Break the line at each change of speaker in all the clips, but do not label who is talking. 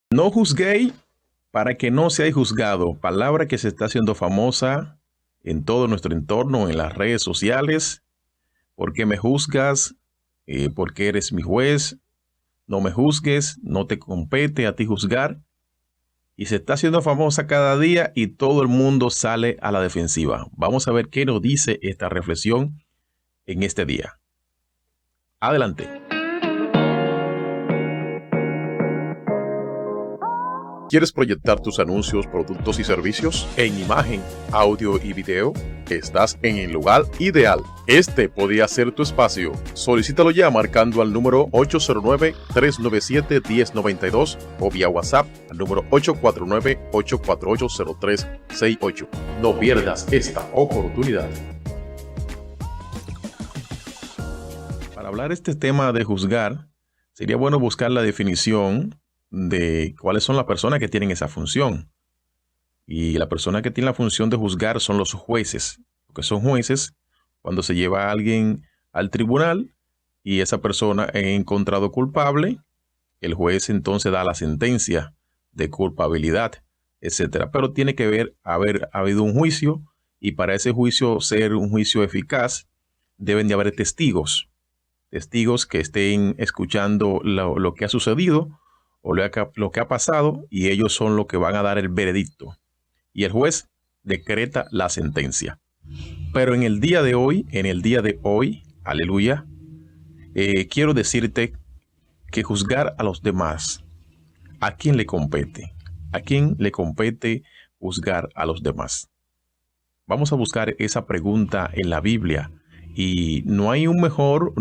No juzguéis para que no seáis juzgado. Palabra que se está haciendo famosa en todo nuestro entorno, en las redes sociales. ¿Por qué me juzgas? ¿Por qué eres mi juez? No me juzgues, no te compete a ti juzgar. Y se está haciendo famosa cada día y todo el mundo sale a la defensiva. Vamos a ver qué nos dice esta reflexión en este día. Adelante. ¿Quieres proyectar tus anuncios, productos y servicios en imagen, audio y video? Estás en el lugar ideal. Este podría ser tu espacio. Solicítalo ya marcando al número 809-397-1092 o vía WhatsApp al número 849-848-0368. No pierdas esta oportunidad. Para hablar este tema de juzgar, sería bueno buscar la definición de cuáles son las personas que tienen esa función. Y la persona que tiene la función de juzgar son los jueces, porque son jueces cuando se lleva a alguien al tribunal y esa persona es encontrado culpable, el juez entonces da la sentencia de culpabilidad, etcétera. Pero tiene que haber habido un juicio y para ese juicio ser un juicio eficaz deben de haber testigos que estén escuchando lo que ha sucedido o lo que ha pasado, y ellos son los que van a dar el veredicto. Y el juez decreta la sentencia. Pero en el día de hoy, aleluya, quiero decirte que juzgar a los demás, ¿a quién le compete? ¿A quién le compete juzgar a los demás? Vamos a buscar esa pregunta en la Biblia. Y no hay un mejor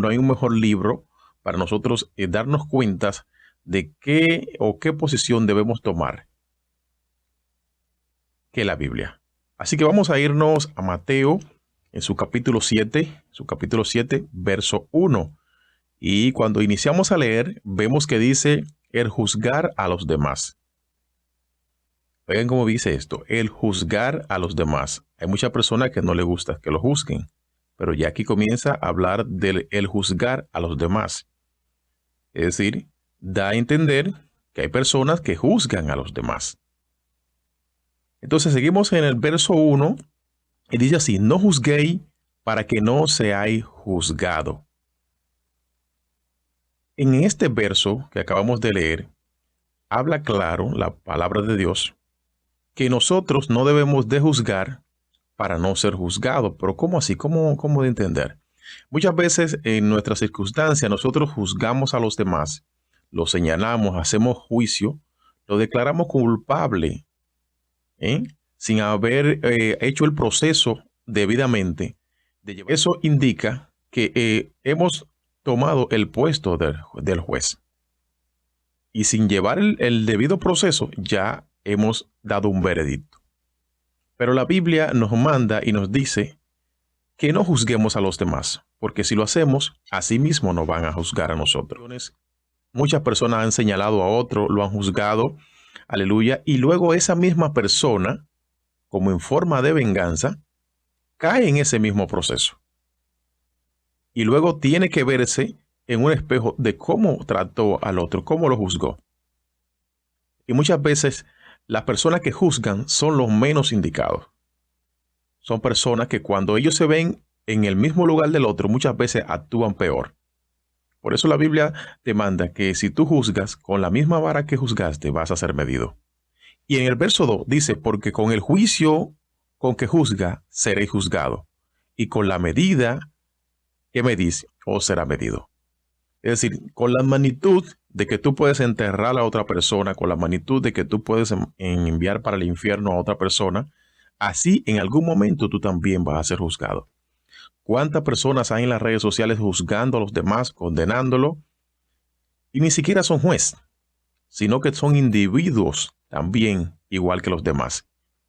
libro para nosotros darnos cuenta de qué posición debemos tomar que la Biblia. Así que vamos a irnos a Mateo en su capítulo 7, verso 1. Y cuando iniciamos a leer, vemos que dice el juzgar a los demás. Oigan cómo dice esto, el juzgar a los demás. Hay muchas personas que no les gusta que lo juzguen, pero ya aquí comienza a hablar del el juzgar a los demás. Es decir, da a entender que hay personas que juzgan a los demás. Entonces seguimos en el verso 1 y dice así, no juzguéis para que no seáis juzgado. En este verso que acabamos de leer, habla claro la palabra de Dios que nosotros no debemos de juzgar para no ser juzgados. Pero ¿cómo así? ¿Cómo de entender? Muchas veces en nuestras circunstancias nosotros juzgamos a los demás, lo señalamos, hacemos juicio, lo declaramos culpable, sin haber hecho el proceso debidamente. Eso indica que hemos tomado el puesto del juez. Y sin llevar el debido proceso ya hemos dado un veredicto. Pero la Biblia nos manda y nos dice que no juzguemos a los demás, porque si lo hacemos, así mismo nos van a juzgar a nosotros. Muchas personas han señalado a otro, lo han juzgado, aleluya, y luego esa misma persona, como en forma de venganza, cae en ese mismo proceso. Y luego tiene que verse en un espejo de cómo trató al otro, cómo lo juzgó. Y muchas veces las personas que juzgan son los menos indicados. Son personas que cuando ellos se ven en el mismo lugar del otro, muchas veces actúan peor. Por eso la Biblia te manda que si tú juzgas, con la misma vara que juzgaste, vas a ser medido. Y en el verso 2 dice, porque con el juicio con que juzga, seréis juzgado. Y con la medida que medís, os será medido. Es decir, con la magnitud de que tú puedes enterrar a otra persona, con la magnitud de que tú puedes enviar para el infierno a otra persona, así en algún momento tú también vas a ser juzgado. ¿Cuántas personas hay en las redes sociales juzgando a los demás, condenándolo? Y ni siquiera son juez, sino que son individuos también igual que los demás.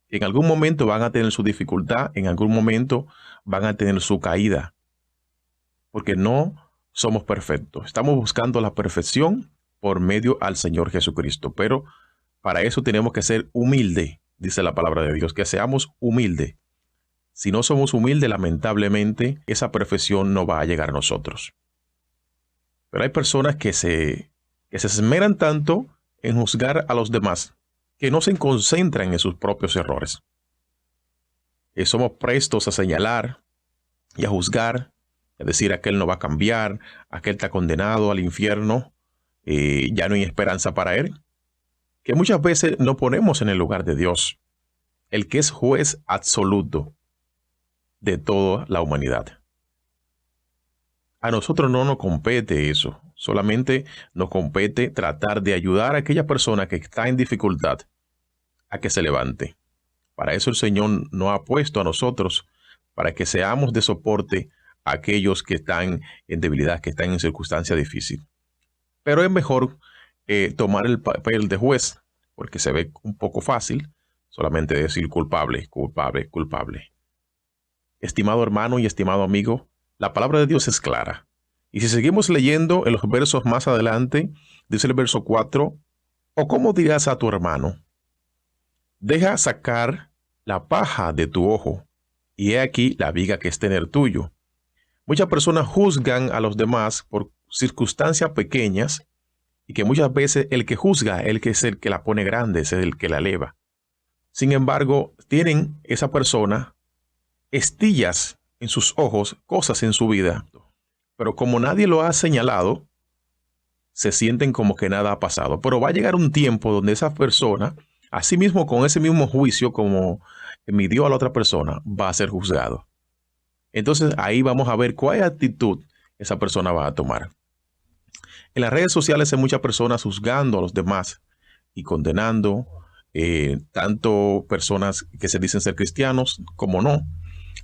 En algún momento van a tener su dificultad, en algún momento van a tener su caída, porque no somos perfectos. Estamos buscando la perfección por medio al Señor Jesucristo, pero para eso tenemos que ser humildes, dice la palabra de Dios, que seamos humildes. Si no somos humildes, lamentablemente, esa perfección no va a llegar a nosotros. Pero hay personas que se esmeran tanto en juzgar a los demás que no se concentran en sus propios errores. Somos prestos a señalar y a juzgar, a decir aquel no va a cambiar, aquel está condenado al infierno, ya no hay esperanza para él, que muchas veces nos ponemos en el lugar de Dios, el que es juez absoluto de toda la humanidad. A nosotros no nos compete eso, solamente nos compete tratar de ayudar a aquella persona que está en dificultad a que se levante. Para eso el Señor nos ha puesto a nosotros, para que seamos de soporte a aquellos que están en debilidad, que están en circunstancias difíciles. Pero es mejor tomar el papel de juez, porque se ve un poco fácil, solamente decir culpable, culpable, culpable. Estimado hermano y estimado amigo, la palabra de Dios es clara. Y si seguimos leyendo en los versos más adelante, dice el verso 4, ¿o cómo dirás a tu hermano? Deja sacar la paja de tu ojo, y he aquí la viga que está en el tuyo. Muchas personas juzgan a los demás por circunstancias pequeñas, y que muchas veces el que juzga, el que es el que la pone grande, es el que la eleva. Sin embargo, tienen esa persona estillas en sus ojos, cosas en su vida, pero como nadie lo ha señalado, se sienten como que nada ha pasado. Pero va a llegar un tiempo donde esa persona, así mismo con ese mismo juicio como midió a la otra persona, va a ser juzgado. Entonces ahí vamos a ver cuál actitud esa persona va a tomar. En las redes sociales hay muchas personas juzgando a los demás y condenando, tanto personas que se dicen ser cristianos como no.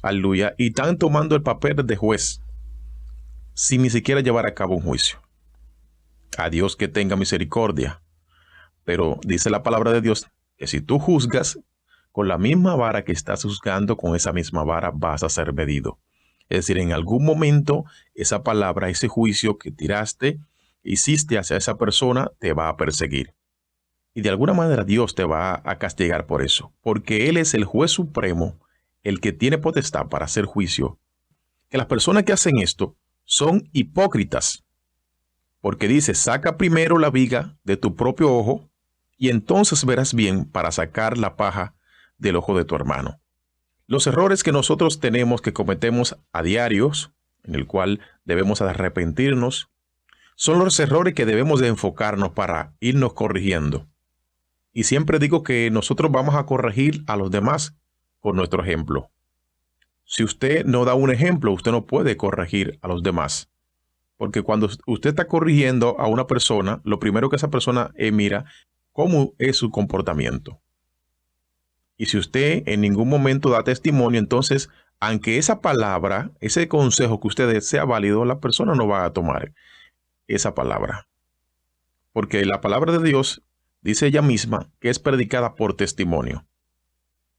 Aleluya. Y están tomando el papel de juez sin ni siquiera llevar a cabo un juicio. A Dios que tenga misericordia. Pero dice la palabra de Dios que si tú juzgas con la misma vara que estás juzgando, con esa misma vara vas a ser medido. Es decir, en algún momento esa palabra, ese juicio que tiraste, hiciste hacia esa persona, te va a perseguir. Y de alguna manera Dios te va a castigar por eso. Porque Él es el juez supremo, el que tiene potestad para hacer juicio. Que las personas que hacen esto son hipócritas. Porque dice, saca primero la viga de tu propio ojo y entonces verás bien para sacar la paja del ojo de tu hermano. Los errores que nosotros tenemos, que cometemos a diarios, en el cual debemos arrepentirnos, son los errores que debemos de enfocarnos para irnos corrigiendo. Y siempre digo que nosotros vamos a corregir a los demás con nuestro ejemplo. Si usted no da un ejemplo, usted no puede corregir a los demás. Porque cuando usted está corrigiendo a una persona, lo primero que esa persona mira, cómo es su comportamiento. Y si usted en ningún momento da testimonio, entonces, aunque esa palabra, ese consejo que usted dé sea válido, la persona no va a tomar esa palabra. Porque la palabra de Dios dice ella misma que es predicada por testimonio.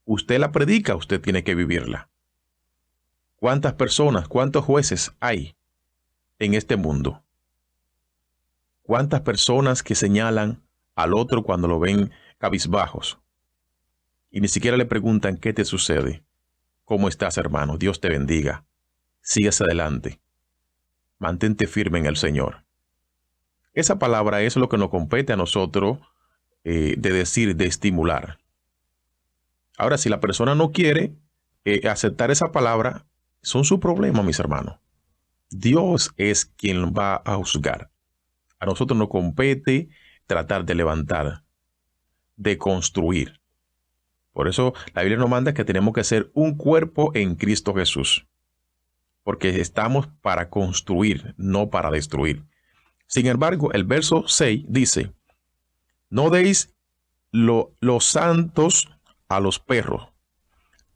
Usted la predica, usted tiene que vivirla. ¿Cuántas personas, cuántos jueces hay en este mundo? ¿Cuántas personas que señalan al otro cuando lo ven cabizbajos? Y ni siquiera le preguntan qué te sucede. ¿Cómo estás, hermano? Dios te bendiga. Síguese adelante. Mantente firme en el Señor. Esa palabra es lo que nos compete a nosotros de decir, de estimular. Ahora, si la persona no quiere aceptar esa palabra, son su problema, mis hermanos. Dios es quien va a juzgar. A nosotros nos compete tratar de levantar, de construir. Por eso la Biblia nos manda que tenemos que ser un cuerpo en Cristo Jesús. Porque estamos para construir, no para destruir. Sin embargo, el verso 6 dice, no deis los santos a los perros,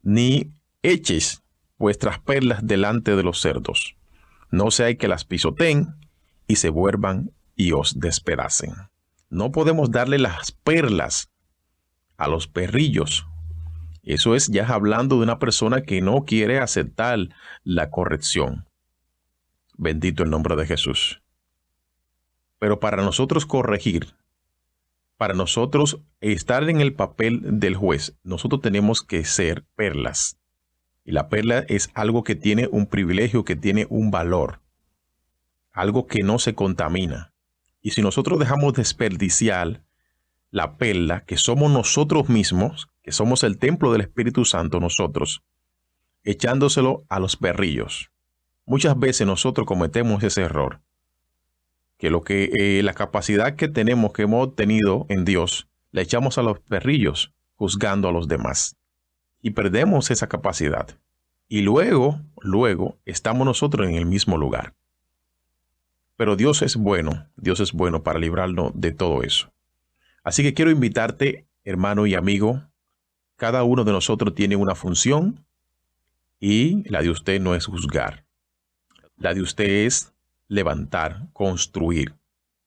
ni eches vuestras perlas delante de los cerdos. No sea que las pisoteen y se vuelvan y os despedacen. No podemos darle las perlas a los perrillos. Eso es ya hablando de una persona que no quiere aceptar la corrección. Bendito el nombre de Jesús. Pero para nosotros corregir, para nosotros estar en el papel del juez, nosotros tenemos que ser perlas. Y la perla es algo que tiene un privilegio, que tiene un valor. Algo que no se contamina. Y si nosotros dejamos desperdiciar la perla, que somos nosotros mismos, que somos el templo del Espíritu Santo nosotros, echándoselo a los perrillos. Muchas veces nosotros cometemos ese error, que la capacidad que tenemos, que hemos obtenido en Dios, la echamos a los perrillos, juzgando a los demás. Y perdemos esa capacidad. Y luego estamos nosotros en el mismo lugar. Pero Dios es bueno para librarnos de todo eso. Así que quiero invitarte, hermano y amigo, cada uno de nosotros tiene una función y la de usted no es juzgar. La de usted es levantar, construir.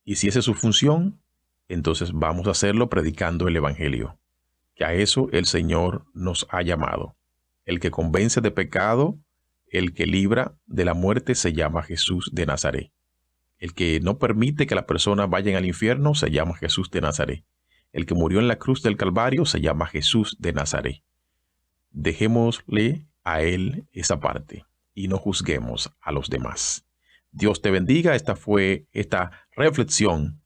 Y si esa es su función, entonces vamos a hacerlo predicando el Evangelio. Que a eso el Señor nos ha llamado. El que convence de pecado, el que libra de la muerte se llama Jesús de Nazaret. El que no permite que las personas vayan al infierno se llama Jesús de Nazaret. El que murió en la cruz del Calvario se llama Jesús de Nazaret. Dejémosle a él esa parte y no juzguemos a los demás. Dios te bendiga. Esta fue esta reflexión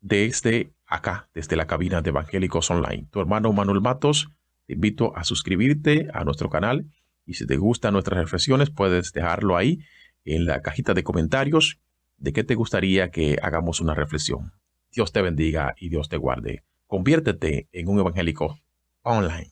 desde acá, desde la cabina de Evangélicos Online. Tu hermano Manuel Matos, te invito a suscribirte a nuestro canal y si te gustan nuestras reflexiones puedes dejarlo ahí en la cajita de comentarios de qué te gustaría que hagamos una reflexión. Dios te bendiga y Dios te guarde. Conviértete en un evangélico online.